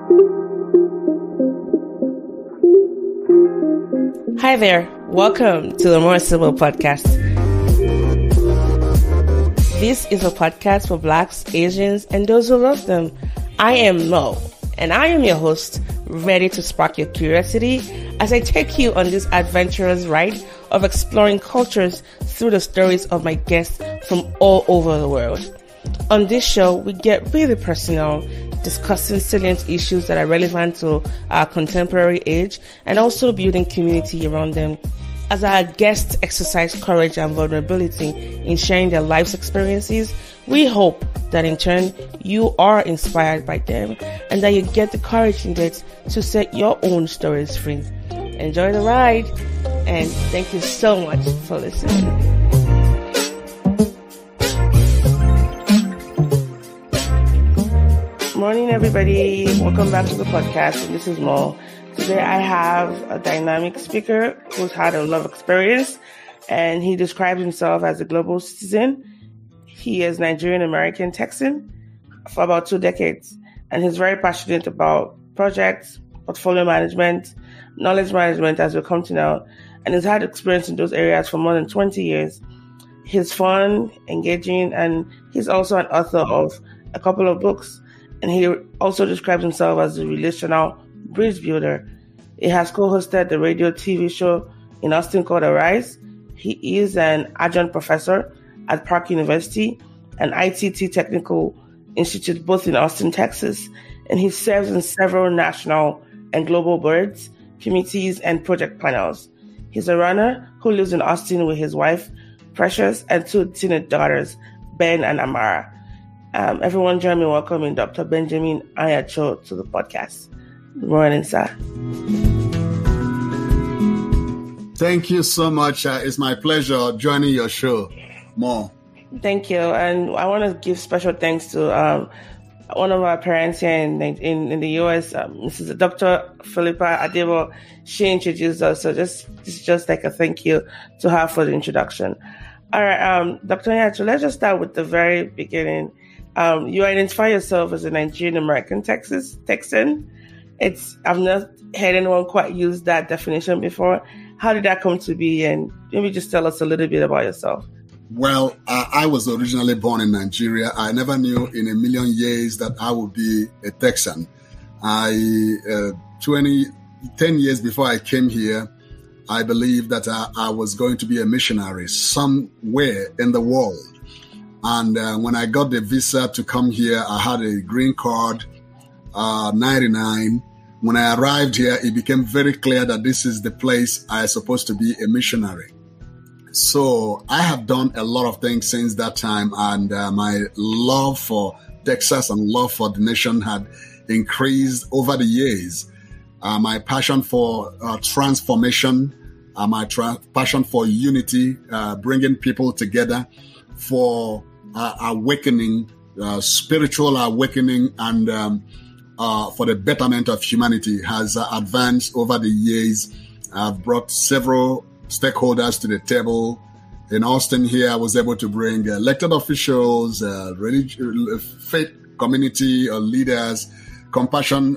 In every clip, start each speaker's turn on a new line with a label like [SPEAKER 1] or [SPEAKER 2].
[SPEAKER 1] Hi there, welcome to the More Sibyl podcast. This is a podcast for Blacks, Asians, and those who love them. I am Mo, and I am your host, ready to spark your curiosity as I take you on this adventurous ride of exploring cultures through the stories of my guests from all over the world. On this show, we get really personal, discussing salient issues that are relevant to our contemporary age and also building community around them. As our guests exercise courage and vulnerability in sharing their life's experiences, we hope that in turn you are inspired by them and that you get the courage needed to set your own stories free. Enjoy the ride, and thank you so much for listening. Morning, everybody. Welcome back to the podcast. And this is Mo. Today I have a dynamic speaker who's had a lot of experience, and he describes himself as a global citizen. He is Nigerian-American Texan for about 2 decades, and he's very passionate about projects, portfolio management, knowledge management, as we come to know, and he's had experience in those areas for more than 20 years. He's fun, engaging, and he's also an author of a couple of books. And he also describes himself as a relational bridge builder. He has co-hosted the radio TV show in Austin called Arise. He is an adjunct professor at Park University and ITT Technical Institute, both in Austin, Texas. And he serves in several national and global boards, committees, and project panels. He's a runner who lives in Austin with his wife, Precious, and 2 teenage daughters, Ben and Amara. Everyone join me in welcoming Dr. Benjamin Anyacho to the podcast. Good morning, sir.
[SPEAKER 2] Thank you so much. It's my pleasure joining your show. More.
[SPEAKER 1] Thank you. And I want to give special thanks to one of our parents here in the U.S., Mrs. Dr. Philippa Adebo. She introduced us. So this is just like a thank you to her for the introduction. All right, Dr. Anyacho, let's just start with the very beginning. You identify yourself as a Nigerian-American Texan. I've not heard anyone quite use that definition before. How did that come to be? And maybe just tell us a little bit about yourself.
[SPEAKER 2] Well, I was originally born in Nigeria. I never knew in a million years that I would be a Texan. 10 years before I came here, I believed that I was going to be a missionary somewhere in the world. And when I got the visa to come here, I had a green card, 99. When I arrived here, it became very clear that this is the place I am supposed to be a missionary. So I have done a lot of things since that time, and my love for Texas and love for the nation had increased over the years. My passion for transformation, my passion for unity, bringing people together, for awakening, spiritual awakening, and for the betterment of humanity has advanced over the years. I've brought several stakeholders to the table. In Austin here, I was able to bring elected officials, faith community leaders, compassion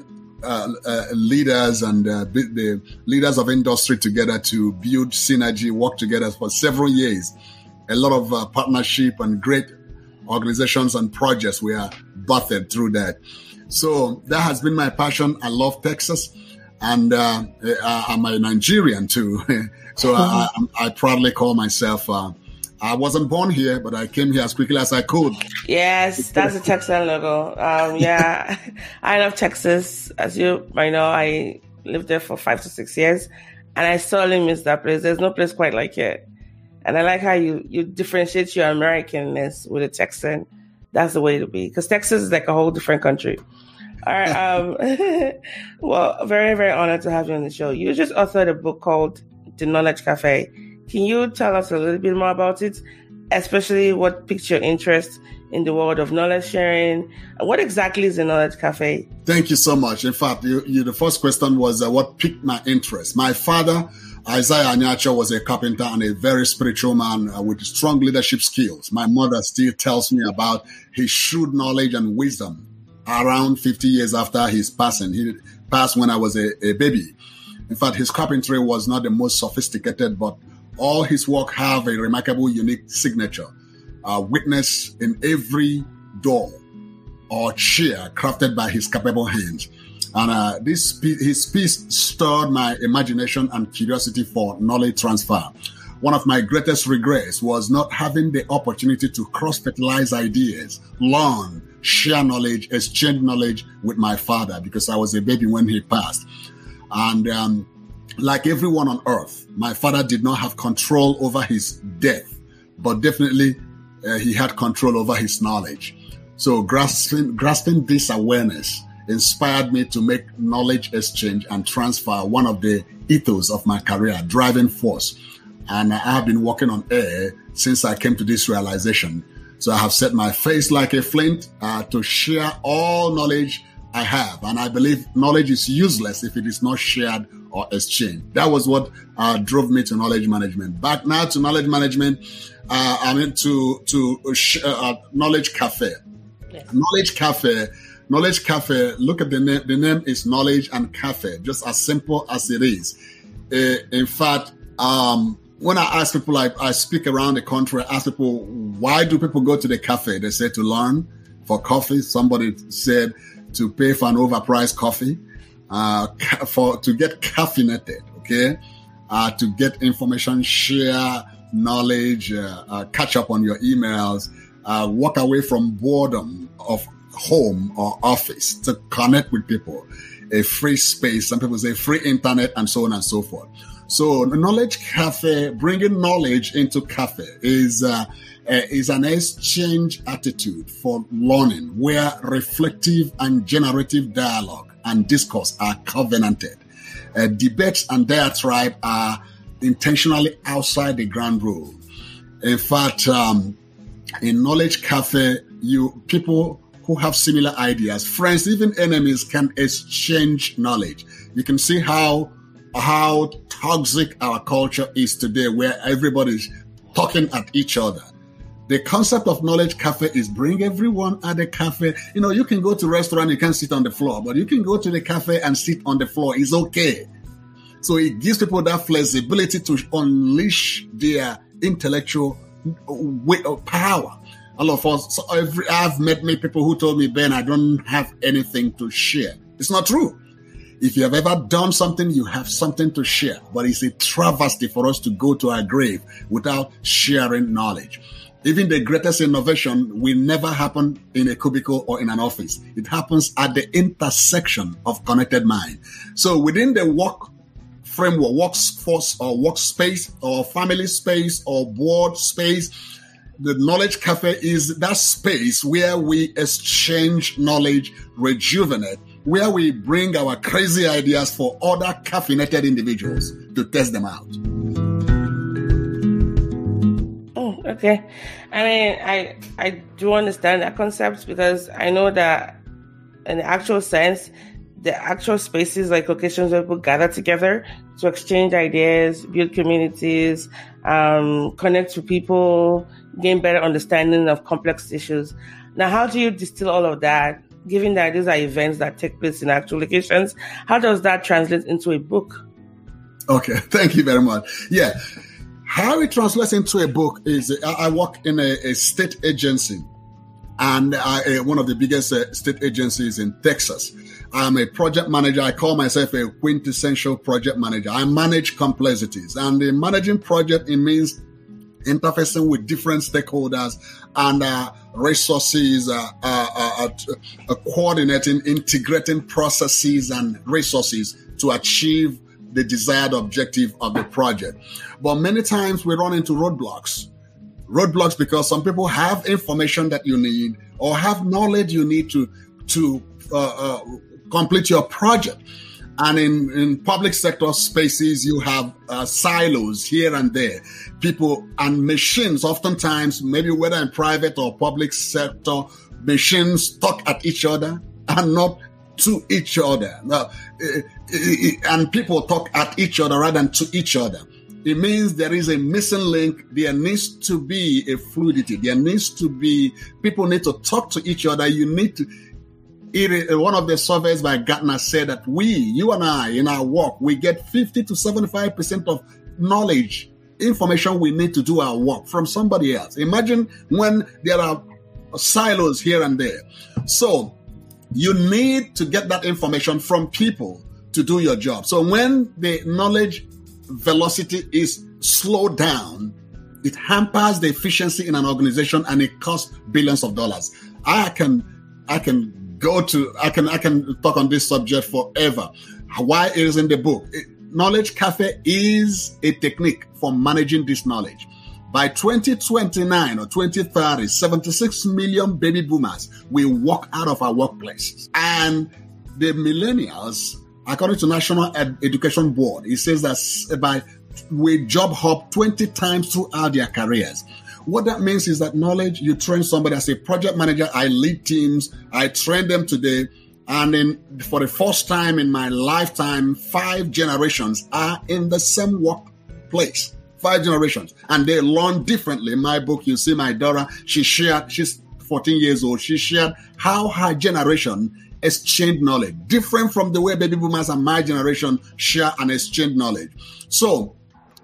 [SPEAKER 2] leaders, and the leaders of industry together to build synergy, work together for several years. A lot of partnership and great organizations and projects were birthed through that. So that has been my passion. I love Texas, and I'm a Nigerian too. So I proudly call myself, I wasn't born here, but I came here as quickly as I could.
[SPEAKER 1] Yes, that's a Texan logo. Yeah, I love Texas. As you might know, I lived there for 5 to 6 years, and I sorely miss that place. There's no place quite like it. And I like how you differentiate your Americanness with a Texan. That's the way to be. Because Texas is like a whole different country. All right. Well, very, very honored to have you on the show. You just authored a book called The Knowledge Café. Can you tell us a little bit more about it? Especially what piqued your interest in the world of knowledge sharing? What exactly is the Knowledge Café?
[SPEAKER 2] Thank you so much. In fact, the first question was what piqued my interest. My father, Isaiah Anyacho, was a carpenter and a very spiritual man with strong leadership skills. My mother still tells me about his shrewd knowledge and wisdom around 50 years after his passing. He passed when I was a baby. In fact, his carpentry was not the most sophisticated, but all his work have a remarkable, unique signature, witnessed in every door or chair crafted by his capable hands. And his piece stirred my imagination and curiosity for knowledge transfer. One of my greatest regrets was not having the opportunity to cross-fertilize ideas, learn, share knowledge, exchange knowledge with my father, because I was a baby when he passed. And like everyone on earth, my father did not have control over his death, but definitely he had control over his knowledge. So grasping this awareness inspired me to make knowledge exchange and transfer one of the ethos of my career, driving force. And I have been working on air since I came to this realization. So I have set my face like a flint to share all knowledge I have. And I believe knowledge is useless if it is not shared or exchanged. That was what drove me to knowledge management. Back now to knowledge management, I'm into Knowledge Café. Yes. Knowledge Café, look at the name. The name is Knowledge and Cafe, just as simple as it is. In fact, when I ask people, I speak around the country, I ask people, why do people go to the cafe? They say to learn, for coffee. Somebody said to pay for an overpriced coffee, to get caffeinated, okay? To get information, share knowledge, catch up on your emails, walk away from boredom of home or office, to connect with people, a free space. Some people say free internet, and so on and so forth. So Knowledge Cafe, bringing knowledge into cafe, is an exchange attitude for learning where reflective and generative dialogue and discourse are covenanted. Debates and diatribe are intentionally outside the ground rule. In fact, in Knowledge Cafe, people who have similar ideas, friends, even enemies, can exchange knowledge. You can see how toxic our culture is today, where everybody's talking at each other. The concept of Knowledge Cafe is bring everyone at the cafe. You can go to a restaurant, you can't sit on the floor, but you can go to the cafe and sit on the floor. It's okay. So it gives people that flexibility to unleash their intellectual power. All of us, I've met many people who told me, Ben, I don't have anything to share. It's not true. If you have ever done something, you have something to share. But it's a travesty for us to go to our grave without sharing knowledge. Even the greatest innovation will never happen in a cubicle or in an office. It happens at the intersection of connected mind. So within the work framework, workforce or workspace or family space or board space, the Knowledge Cafe is that space where we exchange knowledge, rejuvenate, where we bring our crazy ideas for other caffeinated individuals to test them out.
[SPEAKER 1] Oh, okay. I mean, I do understand that concept, because I know that in the actual sense, the actual spaces, like locations where people gather together to exchange ideas, build communities, connect with people, gain better understanding of complex issues. Now, how do you distill all of that, given that these are events that take place in actual locations? How does that translate into a book?
[SPEAKER 2] Okay, thank you very much. Yeah, how it translates into a book is, I work in a state agency, and one of the biggest state agencies in Texas. I'm a project manager. I call myself a quintessential project manager. I manage complexities, and in managing project, it means interfacing with different stakeholders and resources, coordinating, integrating processes and resources to achieve the desired objective of the project. But many times we run into roadblocks because some people have information that you need or have knowledge you need to complete your project. And in public sector spaces, you have silos here and there. People and machines, oftentimes, maybe whether in private or public sector, machines talk at each other and not to each other. And people talk at each other rather than to each other. It means there is a missing link. There needs to be a fluidity. There needs to be, people need to talk to each other. You need to, One of the surveys by Gartner said that you and I, in our work, we get 50 to 75% of knowledge, information we need to do our work from somebody else. Imagine when there are silos here and there. So you need to get that information from people to do your job. So when the knowledge velocity is slowed down, it hampers the efficiency in an organization and it costs billions of dollars. I can talk on this subject forever. Why it is in the book. Knowledge Café is a technique for managing this knowledge. By 2029 or 2030, 76 million baby boomers will walk out of our workplaces. And the millennials, according to National Education Board, it says that we job hop 20 times throughout their careers. What that means is that knowledge, you train somebody as a project manager. I lead teams. I train them today. And for the first time in my lifetime, 5 generations are in the same workplace. 5 generations. And they learn differently. In my book, you see my daughter, she's 14 years old. She shared how her generation exchanged knowledge, different from the way baby boomers and my generation share and exchange knowledge. So,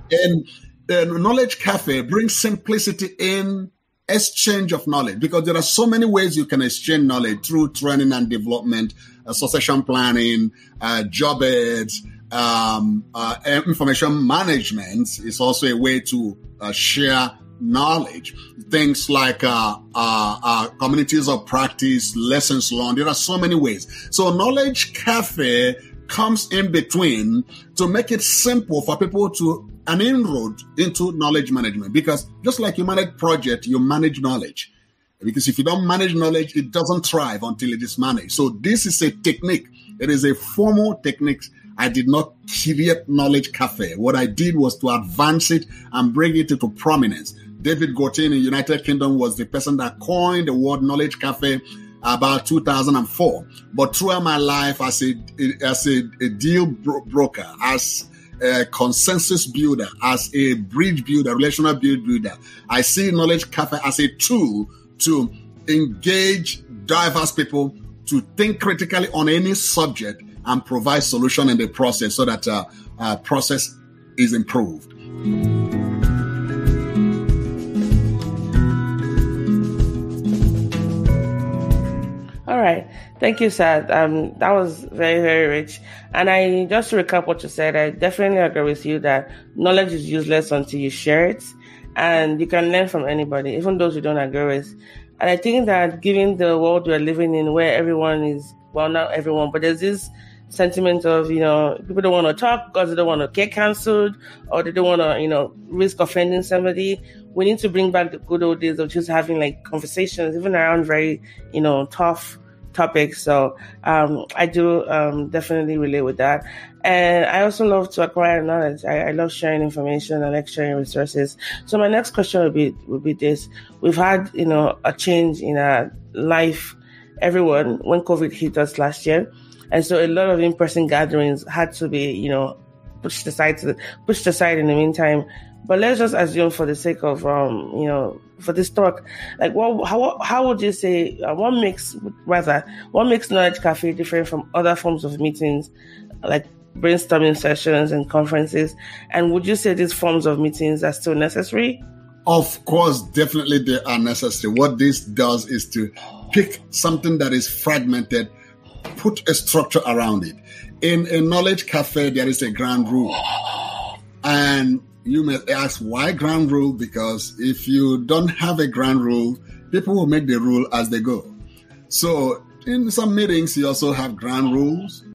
[SPEAKER 2] the Knowledge Café brings simplicity in exchange of knowledge, because there are so many ways you can exchange knowledge through training and development, succession planning, job aids, information management is also a way to share knowledge. Things like communities of practice, lessons learned. There are so many ways. So Knowledge Café comes in between to make it simple for people to an inroad into knowledge management, because just like you manage project, you manage knowledge. Because if you don't manage knowledge, it doesn't thrive until it is managed. So this is a technique. It is a formal technique. I did not create Knowledge Café. What I did was to advance it and bring it into prominence. David Gauthier in the United Kingdom was the person that coined the word Knowledge Café about 2004. But throughout my life as a deal broker, as a consensus builder, as a bridge builder, relational builder, I see Knowledge Café as a tool to engage diverse people to think critically on any subject and provide solution in the process so that process is improved.
[SPEAKER 1] All right. Thank you, sir. That was very, very rich. And I just to recap what you said, I definitely agree with you that knowledge is useless until you share it. And you can learn from anybody, even those you don't agree with. And I think that given the world we're living in where everyone is, well, not everyone, but there's this sentiment of, people don't want to talk because they don't want to get cancelled or they don't want to, risk offending somebody. We need to bring back the good old days of just having like conversations, even around very, tough topics. So I do definitely relate with that. And I also love to acquire knowledge. I love sharing information. I like sharing resources. So my next question would be this. We've had, a change in our life, everyone, when COVID hit us last year. And so a lot of in-person gatherings had to be, pushed aside in the meantime. But let's just assume for the sake of, for this talk, like, how would you say, what makes Knowledge Café different from other forms of meetings, like brainstorming sessions and conferences? And would you say these forms of meetings are still necessary?
[SPEAKER 2] Of course, definitely they are necessary. What this does is to pick something that is fragmented, put a structure around it. In a Knowledge Café, there is a ground rule. And you may ask, why ground rule? Because if you don't have a ground rule, people will make the rule as they go. So in some meetings, you also have ground rules.